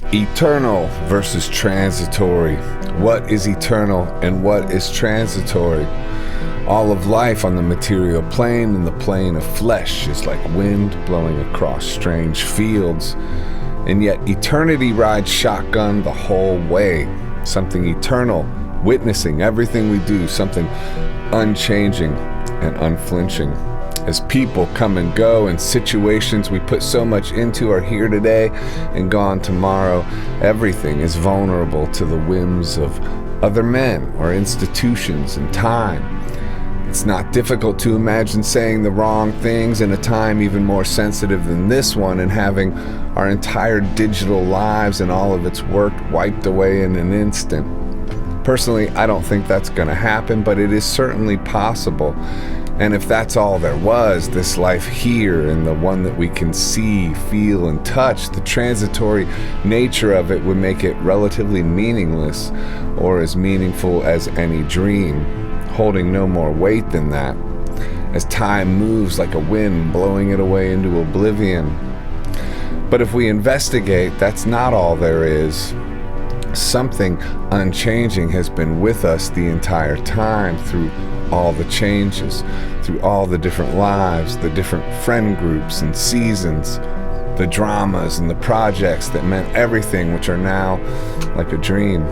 Eternal versus transitory. What is eternal and what is transitory? All of life on the material plane and the plane of flesh is like wind blowing across strange fields, and yet eternity rides shotgun the whole way. Something eternal, witnessing everything we do, something unchanging and unflinching. As people come and go and situations we put so much into are here today and gone tomorrow, everything is vulnerable to the whims of other men or institutions and time. It's not difficult to imagine saying the wrong things in a time even more sensitive than this one and having our entire digital lives and all of its work wiped away in an instant. Personally, I don't think that's going to happen, but it is certainly possible. And if that's all there was, this life here and the one that we can see, feel, and touch, the transitory nature of it would make it relatively meaningless, or as meaningful as any dream, holding no more weight than that, as time moves like a wind blowing it away into oblivion. But if we investigate, that's not all there is. Something unchanging has been with us the entire time, through all the changes, through all the different lives, the different friend groups and seasons, the dramas and the projects that meant everything, which are now like a dream,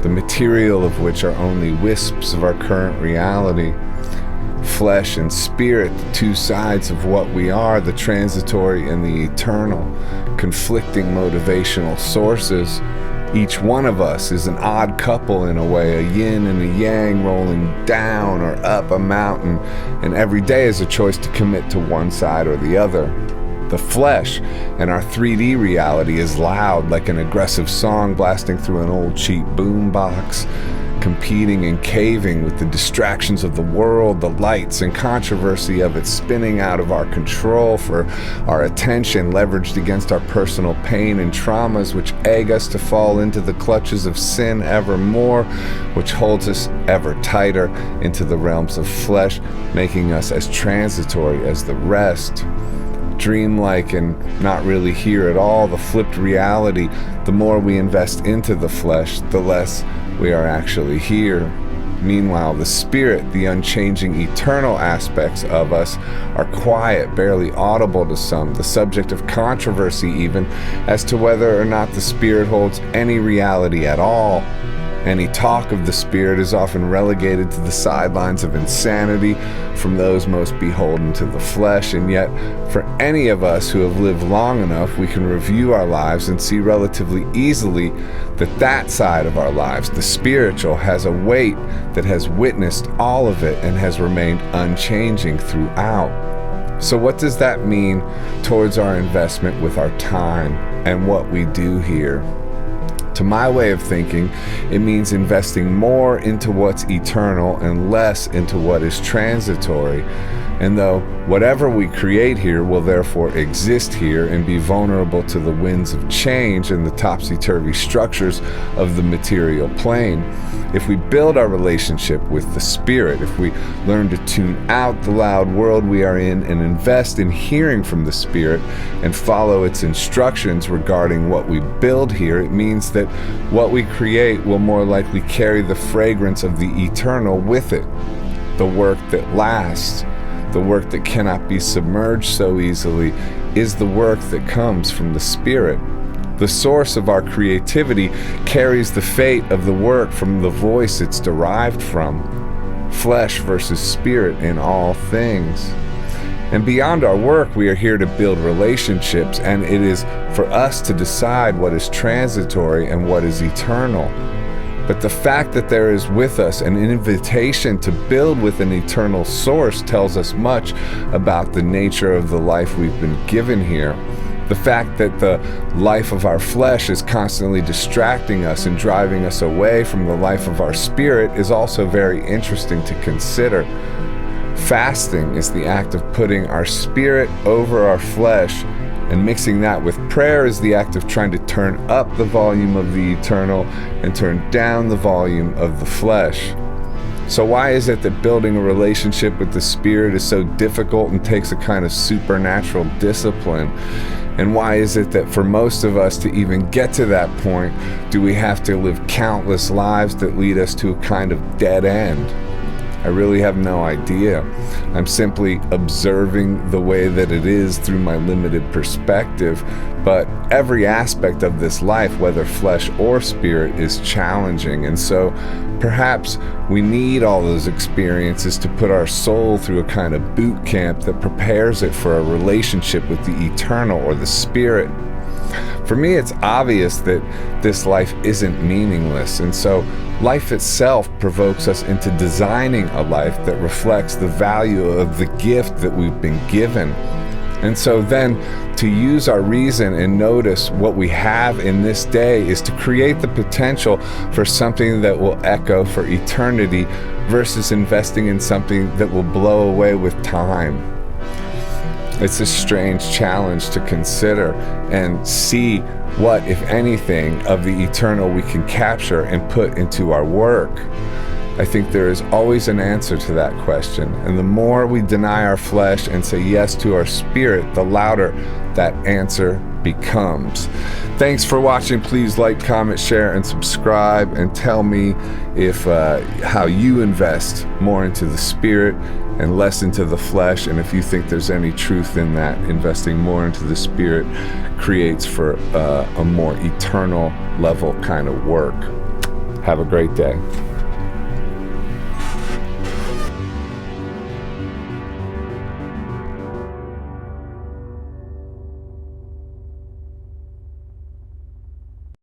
the material of which are only wisps of our current reality. Flesh and spirit, the two sides of what we are, the transitory and the eternal, conflicting motivational sources. Each one of us is an odd couple in a way, a yin and a yang rolling down or up a mountain, and every day is a choice to commit to one side or the other. The flesh and our 3D reality is loud, like an aggressive song blasting through an old cheap boom box, competing and caving with the distractions of the world, the lights and controversy of it spinning out of our control for our attention, leveraged against our personal pain and traumas, which egg us to fall into the clutches of sin ever more, which holds us ever tighter into the realms of flesh, making us as transitory as the rest. Dreamlike and not really here at all, the flipped reality, the more we invest into the flesh, the less we are actually here. Meanwhile, the spirit, the unchanging, eternal aspects of us are quiet, barely audible to some, the subject of controversy even, as to whether or not the spirit holds any reality at all. Any talk of the spirit is often relegated to the sidelines of insanity from those most beholden to the flesh, and yet for any of us who have lived long enough, we can review our lives and see relatively easily that that side of our lives, the spiritual, has a weight that has witnessed all of it and has remained unchanging throughout. So what does that mean towards our investment with our time and what we do here? To my way of thinking, it means investing more into what's eternal and less into what is transitory. And though whatever we create here will therefore exist here and be vulnerable to the winds of change and the topsy-turvy structures of the material plane, if we build our relationship with the spirit, if we learn to tune out the loud world we are in and invest in hearing from the spirit and follow its instructions regarding what we build here, it means that what we create will more likely carry the fragrance of the eternal with it, the work that lasts. The work that cannot be submerged so easily is the work that comes from the spirit. The source of our creativity carries the fate of the work from the voice it's derived from. Flesh versus spirit in all things. And beyond our work, we are here to build relationships, and it is for us to decide what is transitory and what is eternal. But the fact that there is with us an invitation to build with an eternal source tells us much about the nature of the life we've been given here. The fact that the life of our flesh is constantly distracting us and driving us away from the life of our spirit is also very interesting to consider. Fasting is the act of putting our spirit over our flesh, and mixing that with prayer is the act of trying to turn up the volume of the eternal and turn down the volume of the flesh. So why is it that building a relationship with the spirit is so difficult and takes a kind of supernatural discipline? And why is it that for most of us to even get to that point, do we have to live countless lives that lead us to a kind of dead end? I really have no idea. I'm simply observing the way that it is through my limited perspective, but every aspect of this life, whether flesh or spirit, is challenging. And so perhaps we need all those experiences to put our soul through a kind of boot camp that prepares it for a relationship with the eternal or the spirit. For me, it's obvious that this life isn't meaningless, and so life itself provokes us into designing a life that reflects the value of the gift that we've been given. And so then to use our reason and notice what we have in this day is to create the potential for something that will echo for eternity versus investing in something that will blow away with time. It's a strange challenge to consider and see what, if anything, of the eternal we can capture and put into our work. I think there is always an answer to that question, and the more we deny our flesh and say yes to our spirit, the louder that answer becomes. Thanks for watching. Please like, comment, share, and subscribe, and tell me if how you invest more into the spirit and less into the flesh, and if you think there's any truth in that investing more into the spirit creates for a more eternal level kind of work. Have a great day.